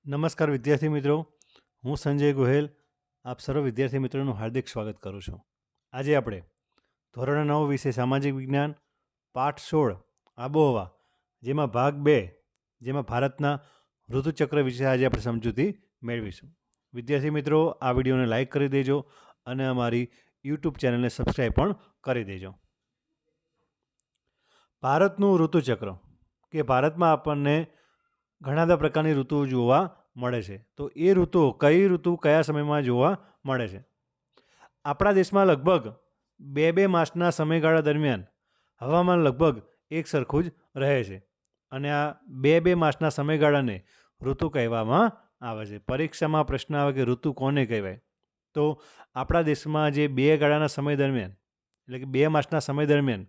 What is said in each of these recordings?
નમસ્કાર વિદ્યાર્થી મિત્રો, હું સંજય ગોહેલ આપ સર્વ વિદ્યાર્થી મિત્રોનું હાર્દિક સ્વાગત કરું છું. આજે આપણે ધોરણ 9 વિષય સામાજિક વિજ્ઞાન પાઠ 16 આબોહવા જેમાં ભાગ 2 જેમાં ભારતના ઋતુચક્ર વિશે આજે આપણે સમજૂતી મેળવીશું. વિદ્યાર્થી મિત્રો, આ વિડીયોને લાઇક કરી દેજો અને અમારી યુટ્યુબ ચેનલને સબસ્ક્રાઈબ પણ કરી દેજો. ભારતનું ઋતુચક્ર કે ભારતમાં આપણને ઘણા બધા પ્રકારની ઋતુઓ જોવા મળે છે. તો એ ઋતુઓ કઈ ઋતુ કયા સમયમાં જોવા મળે છે? આપણા દેશમાં લગભગ બે માસના સમયગાળા દરમિયાન હવામાન લગભગ એક સરખું જ રહે છે અને આ બે માસના સમયગાળાને ઋતુ કહેવામાં આવે છે. પરીક્ષામાં પ્રશ્ન આવે કે ઋતુ કોને કહેવાય? તો આપણા દેશમાં જે બે ગાળાના સમય દરમિયાન એટલે કે 2 માસના સમય દરમિયાન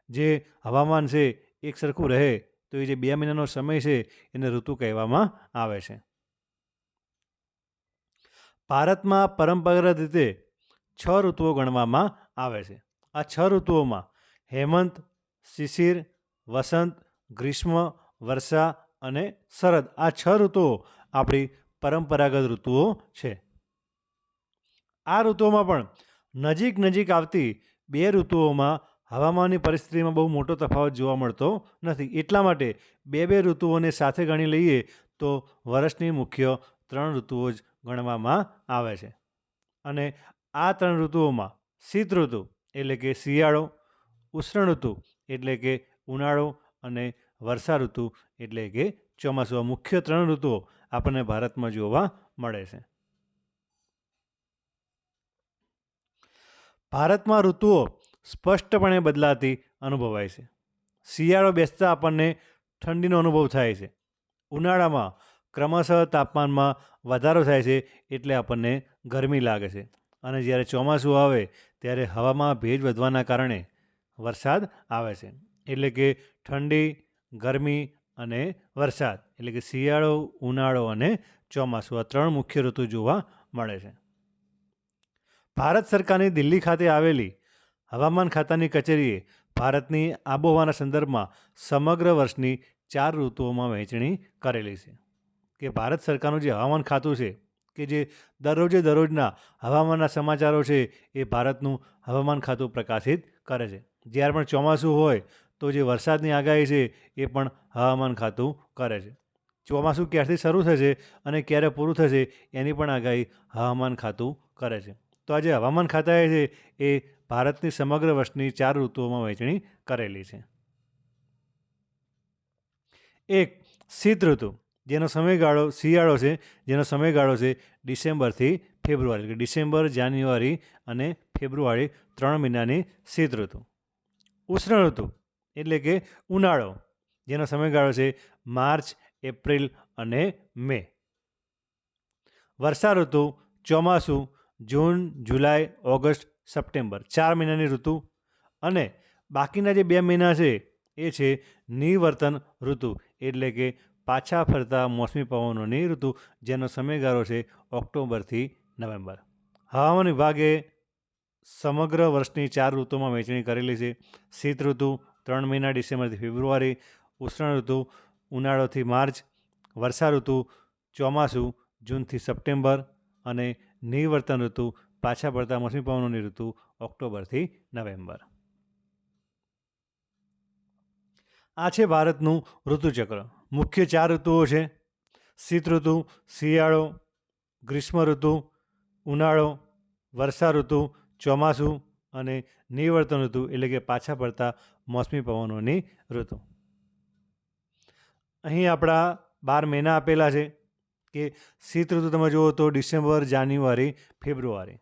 જે હવામાન છે એક સરખું રહે તો એ જે 2 મહિનાનો સમય છે એને ઋતુ કહેવામાં આવે છે. ભારતમાં પરંપરાગત રીતે 6 ઋતુઓ ગણવામાં આવે છે. આ 6 ઋતુઓમાં હેમંત, શિશિર, વસંત, ગ્રીષ્મ, વર્ષા અને શરદ આ 6 ઋતુઓ આપણી પરંપરાગત ઋતુઓ છે. આ ઋતુઓમાં પણ નજીક આવતી 2 ઋતુઓમાં હવામાનની પરિસ્થિતિમાં બહુ મોટો તફાવત જોવા મળતો નથી. એટલા માટે બે ઋતુઓને સાથે ગણી લઈએ તો વર્ષની મુખ્ય 3 ઋતુઓ જ ગણવામાં આવે છે. અને આ 3 ઋતુઓમાં શીત ઋતુ એટલે કે શિયાળો, ઉષ્ણ ઋતુ એટલે કે ઉનાળો અને વર્ષા ઋતુ એટલે કે ચોમાસું આ મુખ્ય 3 ઋતુઓ આપણને ભારતમાં જોવા મળે છે. ભારતમાં ઋતુઓ સ્પષ્ટપણે બદલાતી અનુભવાય છે. શિયાળો બેસતા આપણને ઠંડીનો અનુભવ થાય છે. ઉનાળામાં ક્રમશઃ તાપમાનમાં વધારો થાય છે એટલે આપણને ગરમી લાગે છે. અને જ્યારે ચોમાસું આવે ત્યારે હવામાં ભેજ વધવાના કારણે વરસાદ આવે છે. એટલે કે ઠંડી, ગરમી અને વરસાદ એટલે કે શિયાળો, ઉનાળો અને ચોમાસું આ 3 મુખ્ય ઋતુ જોવા મળે છે. ભારત સરકારની દિલ્હી ખાતે આવેલી હવામાન ખાતાની કચેરીએ ભારતની આબોહવાના સંદર્ભમાં સમગ્ર વર્ષની 4 ઋતુઓમાં વહેંચણી કરેલી છે. કે ભારત સરકારનું જે હવામાન ખાતું છે કે જે દરરોજના હવામાનના સમાચારો છે એ ભારતનું હવામાન ખાતું પ્રકાશિત કરે છે. જ્યારે પણ ચોમાસું હોય તો જે વરસાદની આગાહી છે એ પણ હવામાન ખાતું કરે છે. ચોમાસું ક્યારથી શરૂ થશે અને ક્યારે પૂરું થશે એની પણ આગાહી હવામાન ખાતું કરે છે. તો આ જે હવામાન ખાતાએ છે એ ભારતની સમગ્ર વર્ષની 4 ઋતુઓમાં વહેંચણી કરેલી છે. 1. શીત ઋતુ જેનો સમયગાળો શિયાળો છે, જેનો સમયગાળો છે ડિસેમ્બરથી ફેબ્રુઆરી એટલે ડિસેમ્બર, જાન્યુઆરી અને ફેબ્રુઆરી 3 મહિનાની શીત ઋતુ. ઉષ્ણ ઋતુ એટલે કે ઉનાળો જેનો સમયગાળો છે માર્ચ, એપ્રિલ અને મે. વર્ષા ઋતુ ચોમાસું જૂન, જુલાઈ, ઓગસ્ટ, સપ્ટેમ્બર 4 મહિનાની ઋતુ. અને બાકીના જે 2 મહિના છે એ છે નિવર્તન ઋતુ એટલે કે પાછા ફરતા મોસમી પવનોની ઋતુ જેનો સમયગાળો છે ઓક્ટોબરથી નવેમ્બર. હવામાન વિભાગે સમગ્ર વર્ષની 4 ઋતુમાં વહેંચણી કરેલી છે. શીત ઋતુ 3 મહિના ડિસેમ્બરથી ફેબ્રુઆરી, ઉષ્ણ ઋતુ ઉનાળોથી માર્ચ, વર્ષા ઋતુ ચોમાસું જૂનથી સપ્ટેમ્બર અને નિવર્તન ઋતુ પાછા પડતા મોસમી પવનોની ઋતુ ઓક્ટોબરથી નવેમ્બર. આ છે ભારતનું ઋતુચક્ર. મુખ્ય 4 ઋતુઓ છે શીત ઋતુ, શિયાળો, ગ્રીષ્મ ઋતુ, ઉનાળો, વર્ષા ઋતુ, ચોમાસું અને નિવર્તન ઋતુ એટલે કે પાછા પડતા મોસમી પવનોની ઋતુ. અહીં આપણા 12 મહિના આપેલા છે કે શીત ઋતુ તમે જુઓ તો ડિસેમ્બર, જાન્યુઆરી, ફેબ્રુઆરી.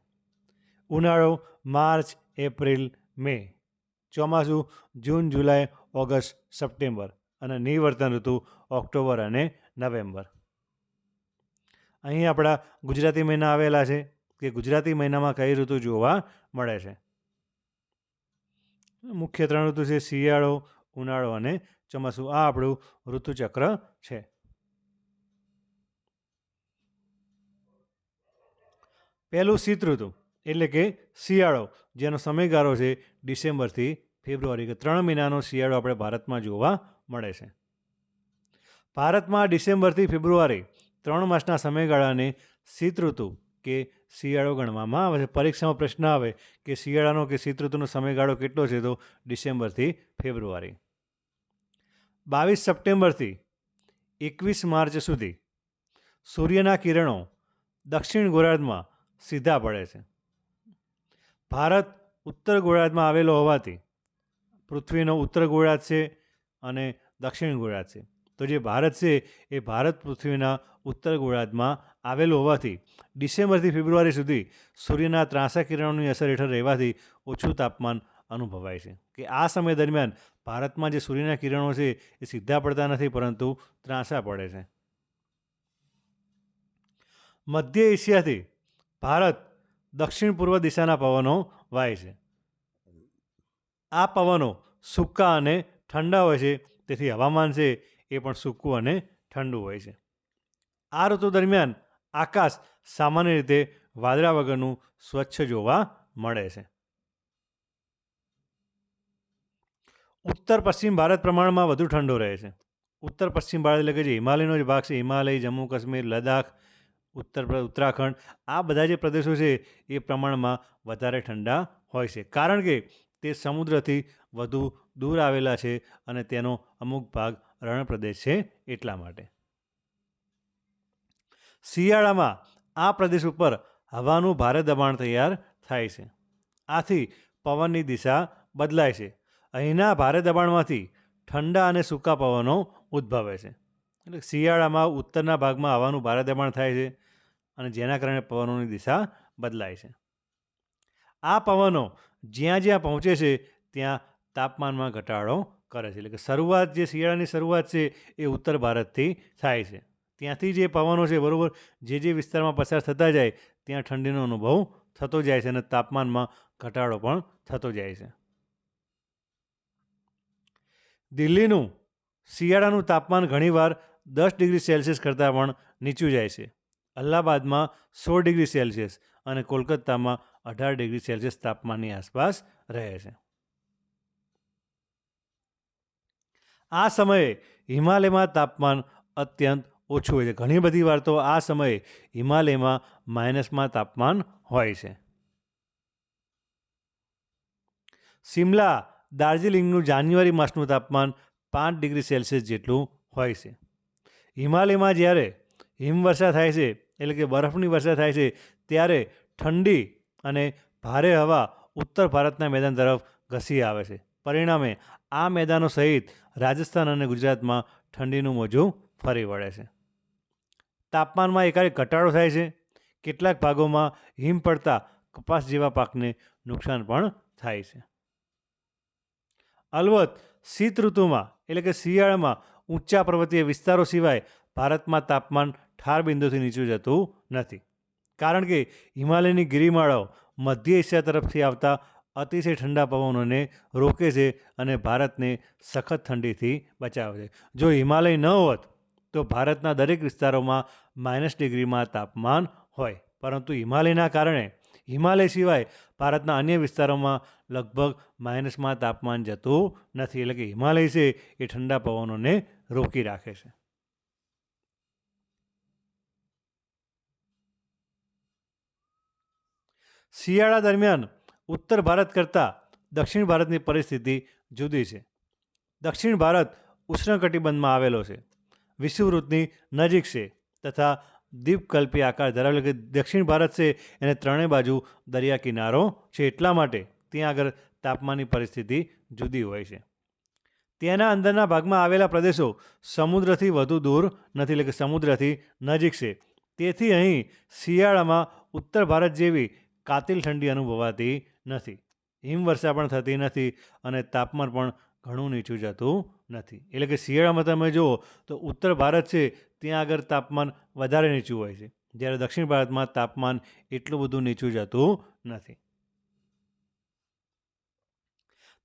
ઉનાળો માર્ચ, એપ્રિલ, મે. ચોમાસું જૂન, જુલાઈ, ઓગસ્ટ, સપ્ટેમ્બર અને નિવર્તન ઋતુ ઓક્ટોબર અને નવેમ્બર. અહીં આપણા ગુજરાતી મહિના આવેલા છે કે ગુજરાતી મહિનામાં કઈ ઋતુ જોવા મળે છે. મુખ્ય 3 ઋતુ છે શિયાળો, ઉનાળો અને ચોમાસું. આ આપણું ઋતુચક્ર છે. પહેલું શીત ઋતુ એટલે કે શિયાળો જેનો સમયગાળો છે ડિસેમ્બરથી ફેબ્રુઆરી કે 3 મહિનાનો શિયાળો આપણે ભારતમાં જોવા મળે છે. ભારતમાં ડિસેમ્બરથી ફેબ્રુઆરી 3 માસના સમયગાળાને શીત ઋતુ કે શિયાળો ગણવામાં આવે છે. પરીક્ષામાં પ્રશ્ન આવે કે શિયાળાનો કે શીત ઋતુનો સમયગાળો કેટલો છે, તો ડિસેમ્બરથી ફેબ્રુઆરી. 22 સપ્ટેમ્બરથી 21 માર્ચ સુધી સૂર્યના કિરણો દક્ષિણ ગોળાર્ધમાં સીધા પડે છે. ભારત ઉત્તર ગોળાર્ધમાં આવેલો હોવાથી પૃથ્વીનો ઉત્તર ગોળાર્ધ છે અને દક્ષિણ ગોળાર્ધ છે. તો જે ભારત છે એ ભારત પૃથ્વીના ઉત્તર ગોળાર્ધમાં આવેલું હોવાથી ડિસેમ્બરથી ફેબ્રુઆરી સુધી સૂર્યના ત્રાંસા કિરણોની અસર હેઠળ રહેવાથી ઓછું તાપમાન અનુભવાય છે. કે આ સમય દરમિયાન ભારતમાં જે સૂર્યના કિરણો છે એ સીધા પડતા નથી, પરંતુ ત્રાંસા પડે છે. મધ્ય એશિયાથી ભારત દક્ષિણ પૂર્વ દિશાના પવનો વાય છે. આ પવનો સૂકા અને ઠંડા હોય છે, તેથી હવામાન છે એ પણ સૂકું અને ઠંડુ હોય છે. આ ઋતુ દરમિયાન આકાશ સામાન્ય રીતે વાદળા વગરનું સ્વચ્છ જોવા મળે છે. ઉત્તર પશ્ચિમ ભારત પ્રમાણમાં વધુ ઠંડો રહે છે. ઉત્તર પશ્ચિમ ભારત એટલે કે જે હિમાલયનો જે ભાગ છે, હિમાલય, જમ્મુ કાશ્મીર, લદ્દાખ, ઉત્તરાખંડ, આ બધા જે પ્રદેશો છે એ પ્રમાણમાં વધારે ઠંડા હોય છે, કારણ કે તે સમુદ્રથી વધુ દૂર આવેલા છે અને તેનો અમુક ભાગ રણ પ્રદેશ છે એટલા માટે. શિયાળામાં આ પ્રદેશ ઉપર હવાનું ભારે દબાણ તૈયાર થાય છે. આથી પવનની દિશા બદલાય છે. અહીંના ભારે દબાણમાંથી ઠંડા અને સૂકા પવનો ઉદ્ભવે છે. એટલે શિયાળામાં ઉત્તરના ભાગમાં હવાનું ભારે દબાણ થાય છે અને જેના કારણે પવનોની દિશા બદલાય છે. આ પવનો જ્યાં જ્યાં પહોંચે છે ત્યાં તાપમાનમાં ઘટાડો કરે છે. એટલે કે શરૂઆત, જે શિયાળાની શરૂઆત છે એ ઉત્તર ભારતથી થાય છે. ત્યાંથી જે પવનો છે, બરાબર, જે વિસ્તારમાં પસાર થતા જાય ત્યાં ઠંડીનો અનુભવ થતો જાય છે અને તાપમાનમાં ઘટાડો પણ થતો જાય છે. દિલ્હીનું શિયાળાનું તાપમાન ઘણીવાર 10 ડિગ્રી સેલ્સિયસ કરતાં પણ નીચું જાય છે. અલ્હાબાદમાં 16 ડિગ્રી સેલ્સિયસ અને કોલકાતામાં 18 ડિગ્રી સેલ્સિયસ તાપમાનની આસપાસ રહે છે. આ સમયે હિમાલયમાં તાપમાન અત્યંત ઓછું હોય છે. ઘણી બધી વાર તો આ સમયે હિમાલયમાં માઇનસમાં તાપમાન હોય છે. શિમલા, દાર્જિલિંગનું જાન્યુઆરી માસનું તાપમાન 5 ડિગ્રી સેલ્સિયસ જેટલું હોય છે. હિમાલયમાં જ્યારે હિમવર્ષા થાય છે, એટલે કે બરફની વર્ષા થાય છે, ત્યારે ઠંડી અને ભારે હવા ઉત્તર ભારતના મેદાન તરફ ઘસી આવે છે. પરિણામે આ મેદાનો સહિત રાજસ્થાન અને ગુજરાતમાં ઠંડીનું મોજું ફરી વળે છે. તાપમાનમાં એકાએક ઘટાડો થાય છે. કેટલાક ભાગોમાં હિમ પડતા કપાસ જેવા પાકને નુકસાન પણ થાય છે. અલબત્ત શીત ઋતુમાં એટલે કે શિયાળામાં ઊંચા પર્વતીય વિસ્તારો સિવાય ભારતમાં તાપમાન ઠાર બિંદુથી નીચું જતું નથી, કારણ કે હિમાલયની ગિરિમાળાઓ મધ્ય એશિયા તરફથી આવતા અતિશય ઠંડા પવનોને રોકે છે અને ભારતને સખત ઠંડીથી બચાવે છે. જો હિમાલય ન હોત તો ભારતના દરેક વિસ્તારોમાં -ડિગ્રીમાં તાપમાન હોય, પરંતુ હિમાલયના કારણે હિમાલય સિવાય ભારતના અન્ય વિસ્તારોમાં લગભગ માઇનસમાં તાપમાન જતું નથી. એટલે કે હિમાલય છે એ ઠંડા પવનોને રોકી રાખે છે. શિયાળા દરમિયાન ઉત્તર ભારત કરતાં દક્ષિણ ભારતની પરિસ્થિતિ જુદી છે. દક્ષિણ ભારત ઉષ્ણકટિબંધમાં આવેલો છે, વિષુવવૃત્તની નજીક છે તથા દ્વીપકલ્પી આકાર ધરાવે છે. દક્ષિણ ભારત છે એને ત્રણેય બાજુ દરિયા કિનારો છે, એટલા માટે ત્યાં આગળ તાપમાનની પરિસ્થિતિ જુદી હોય છે. તેના અંદરના ભાગમાં આવેલા પ્રદેશો સમુદ્રથી વધુ દૂર નથી, એટલે કે સમુદ્રથી નજીક છે. તેથી અહીં શિયાળામાં ઉત્તર ભારત જેવી કાતિલ ઠંડી અનુભવાતી નથી. હિમવર્ષા પણ થતી નથી અને તાપમાન પણ ઘણું નીચું જતું નથી. એટલે કે શિયાળામાં તમે જુઓ તો ઉત્તર ભારત છે ત્યાં આગળ તાપમાન વધારે નીચું હોય છે, જ્યારે દક્ષિણ ભારતમાં તાપમાન એટલું બધું નીચું જતું નથી.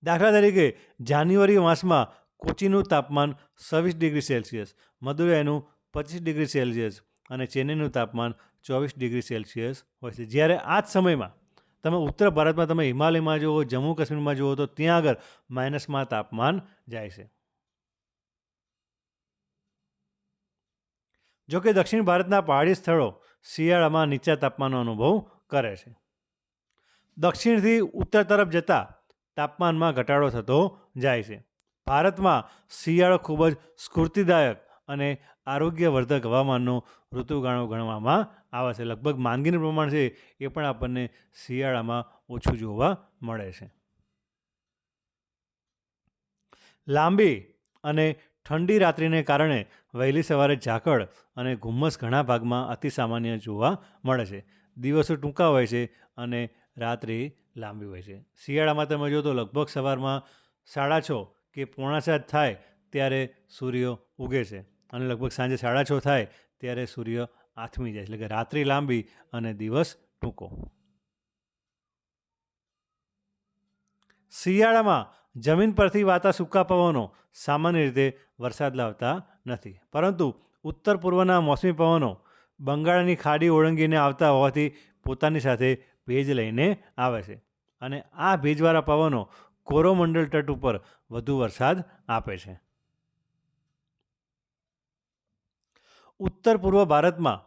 દાખલા તરીકે જાન્યુઆરી માસમાં કોચીનું તાપમાન 26 ડિગ્રી સેલ્સિયસ, મદુરાઈનું 25 ડિગ્રી સેલ્સિયસ અને ચેન્નઈનું તાપમાન 24 ડિગ્રી સેલ્સિયસ હોય છે. જ્યારે આ જ સમયમાં તમે ઉત્તર ભારતમાં તમે હિમાલયમાં જુઓ, જમ્મુ કાશ્મીરમાં જુઓ તો ત્યાં આગળ માઇનસમાં તાપમાન જાય છે. જોકે દક્ષિણ ભારતના પહાડી સ્થળો શિયાળામાં નીચા તાપમાનનો અનુભવ કરે છે. દક્ષિણથી ઉત્તર તરફ જતાં તાપમાનમાં ઘટાડો થતો જાય છે. ભારતમાં શિયાળો ખૂબ જ સ્ફૂર્તિદાયક અને આરોગ્યવર્ધક હવામાનનો ઋતુગાળો ગણવામાં આવે છે. લગભગ માંદગીનું પ્રમાણ છે એ પણ આપણને શિયાળામાં ઓછું જોવા મળે છે. લાંબી અને ઠંડી રાત્રિને કારણે વહેલી સવારે ઝાકળ અને ધુમ્મસ ઘણા ભાગમાં અતિ સામાન્ય જોવા મળે છે. દિવસો ટૂંકા હોય છે અને રાત્રિ લાંબી હોય છે. શિયાળામાં તમે જો તો લગભગ સવારમાં 6:30 કે 6:45 થાય ત્યારે સૂર્ય ઉગે છે અને લગભગ સાંજે 6:30 થાય ત્યારે સૂર્ય આથમી જાય છે. એટલે કે રાત્રિ લાંબી અને દિવસ ટૂંકો. શિયાળામાં જમીન પરથી વાતા સૂકા પવનો સામાન્ય રીતે વરસાદ લાવતા નથી, પરંતુ ઉત્તર પૂર્વના મોસમી પવનો બંગાળની ખાડી ઓળંગીને આવતા હોવાથી પોતાની સાથે ભેજ લઈને આવે છે અને આ ભેજવાળા પવનો કોરોમંડળ તટ ઉપર વધુ વરસાદ આપે છે. ઉત્તર પૂર્વ ભારતમાં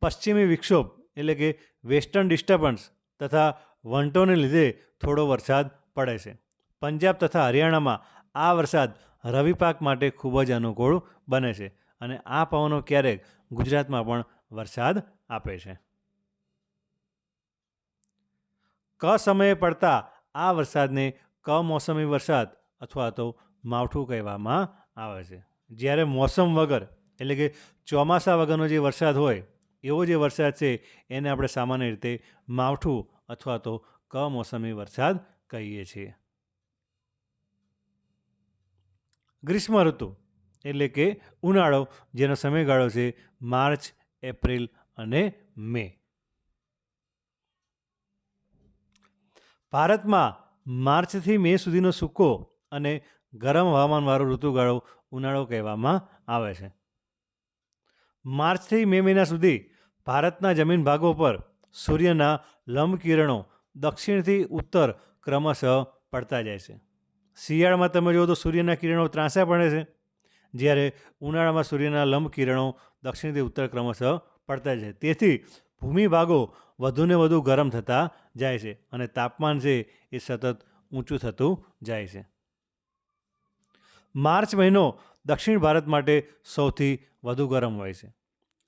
પશ્ચિમી વિક્ષોભ એટલે કે વેસ્ટર્ન ડિસ્ટર્બન્સ તથા વંટોને લીધે થોડો વરસાદ પડે છે. પંજાબ તથા હરિયાણામાં આ વરસાદ રવિ પાક માટે ખૂબ જ અનુકૂળ બને છે અને આ પવનો ક્યારેક ગુજરાતમાં પણ વરસાદ આપે છે. સમયે પડતા આ વરસાદને કમોસમી વરસાદ અથવા તો માવઠું કહેવામાં આવે છે. જ્યારે મોસમ વગર એટલે કે ચોમાસા વગરનો જે વરસાદ હોય એવો જે વરસાદ છે એને આપણે સામાન્ય રીતે માવઠું અથવા તો કમોસમી વરસાદ કહીએ છીએ. ગ્રીષ્મ ઋતુ એટલે કે ઉનાળો, જેનો સમયગાળો છે માર્ચ, એપ્રિલ અને મે. ભારતમાં માર્ચથી મે સુધીનો સૂકો અને ગરમ હવામાનવાળો ઋતુગાળો ઉનાળો કહેવામાં આવે છે. માર્ચથી મે મહિના સુધી ભારતના જમીન ભાગો પર સૂર્યના લંબકિરણો દક્ષિણથી ઉત્તર ક્રમશઃ પડતા જાય છે. શિયાળામાં તમે જુઓ તો સૂર્યના કિરણો ત્રાંસા પડે છે, જ્યારે ઉનાળામાં સૂર્યના લંબકિરણો દક્ષિણથી ઉત્તર ક્રમશઃ પડતા જાય છે. તેથી ભૂમિભાગો વધુને વધુ ગરમ થતા જાય છે અને તાપમાન છે એ સતત ઊંચું થતું જાય છે. માર્ચ મહિનો દક્ષિણ ભારત માટે સૌથી વધુ ગરમ હોય છે.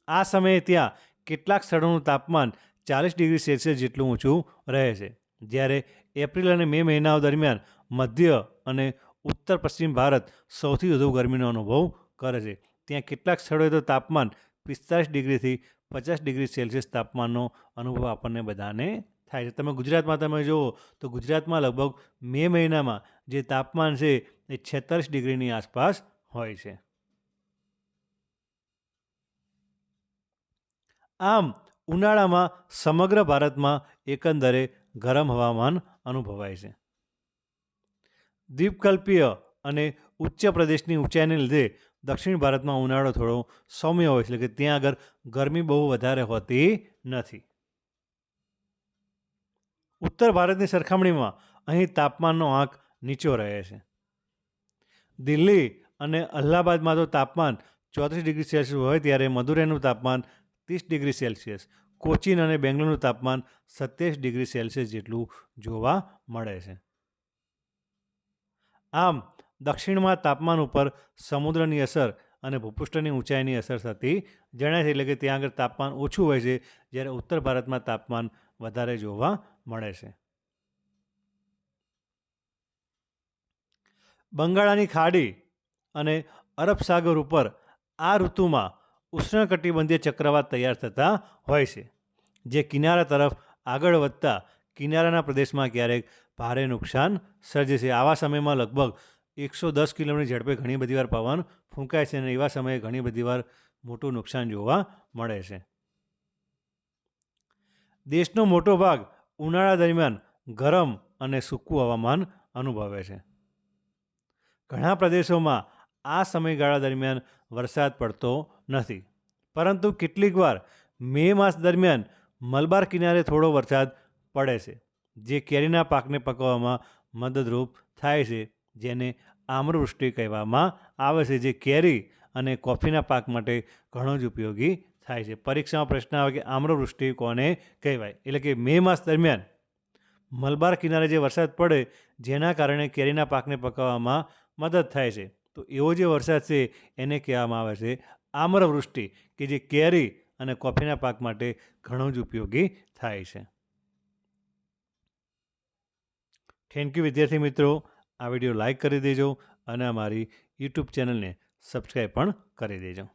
આ સમયે ત્યાં કેટલાક સ્થળોનું તાપમાન 40°C જેટલું ઊંચું રહે છે, જ્યારે એપ્રિલ અને મે મહિનાઓ દરમિયાન મધ્ય અને ઉત્તર પશ્ચિમ ભારત સૌથી વધુ ગરમીનો અનુભવ કરે છે. ત્યાં કેટલાક સ્થળોએ તો તાપમાન 45°થી 50°C તાપમાનનો અનુભવ આપણને બધાને થાય છે. તમે ગુજરાતમાં તમે જુઓ તો ગુજરાતમાં લગભગ મે મહિનામાં જે તાપમાન છે એ 46°ની આસપાસ હોય છે. આમ ઉનાળામાં સમગ્ર ભારતમાં એકંદરે ગરમ હવામાન અનુભવાય છે. દ્વીપકલ્પીય અને ઉચ્ચ પ્રદેશની ઊંચાઈને લીધે દક્ષિણ ભારતમાં ઉનાળો થોડો સૌમ્ય હોય છે, એટલે કે ત્યાં આગળ ગરમી બહુ વધારે હોતી નથી. ઉત્તર ભારતની સરખામણીમાં અહીં તાપમાનનો આંક નીચો રહે છે. દિલ્હી અને અલ્હાબાદમાં તો તાપમાન 34°C હોય, ત્યારે મદુરાઈનું તાપમાન 30°C, કોચીન અને બેંગ્લોરનું તાપમાન 27°C જેટલું જોવા મળે છે. આમ દક્ષિણમાં તાપમાન ઉપર સમુદ્રની અસર અને ભૂપૃષ્ઠની ઊંચાઈની અસર થતી જણાય છે, એટલે કે ત્યાં આગળ તાપમાન ઓછું હોય છે, જ્યારે ઉત્તર ભારતમાં તાપમાન વધારે જોવા મળે છે. બંગાળની ખાડી અને અરબ સાગર ઉપર આ ઋતુમાં ઉષ્ણકટિબંધીય ચક્રવાત તૈયાર થતા હોય છે, જે કિનારા તરફ આગળ વધતા કિનારાના પ્રદેશમાં ક્યારેક ભારે નુકસાન સર્જે છે. આવા સમયમાં લગભગ 110 કિલોમીટર ઝડપે ઘણી બધી વાર પવન ફૂંકાય છે અને એવા સમયે ઘણી બધી વાર મોટું નુકસાન જોવા મળે છે. દેશનો મોટો ભાગ ઉનાળા દરમિયાન ગરમ અને સૂકું હવામાન અનુભવે છે. ઘણા પ્રદેશોમાં આ સમયગાળા દરમિયાન વરસાદ પડતો નથી, પરંતુ કેટલીક વાર મે માસ દરમિયાન મલબાર કિનારે થોડો વરસાદ પડે છે, જે કેરીના પાકને પકવવામાં મદદરૂપ થાય છે, જેને આમ્રવૃષ્ટિ કહેવામાં આવે છે, જે કેરી અને કોફીના પાક માટે ઘણો જ ઉપયોગી થાય છે. પરીક્ષામાં પ્રશ્ન આવે કે આમ્રવૃષ્ટિ કોને કહેવાય? એટલે કે મે માસ દરમિયાન મલબાર કિનારે જે વરસાદ પડે જેના કારણે કેરીના પાકને પકાવવામાં મદદ થાય છે. તો એવો જે વરસાદ છે એને કહેવામાં આવે છે આમ્રવૃષ્ટિ, કે જે કેરી અને કોફીના પાક માટે ઘણો જ ઉપયોગી થાય છે. થેન્ક યુ વિદ્યાર્થી મિત્રો. આ વિડીયો લાઈક કરી દેજો અને અમારી યુટ્યુબ ચેનલને સબસ્ક્રાઈબ પણ કરી દેજો.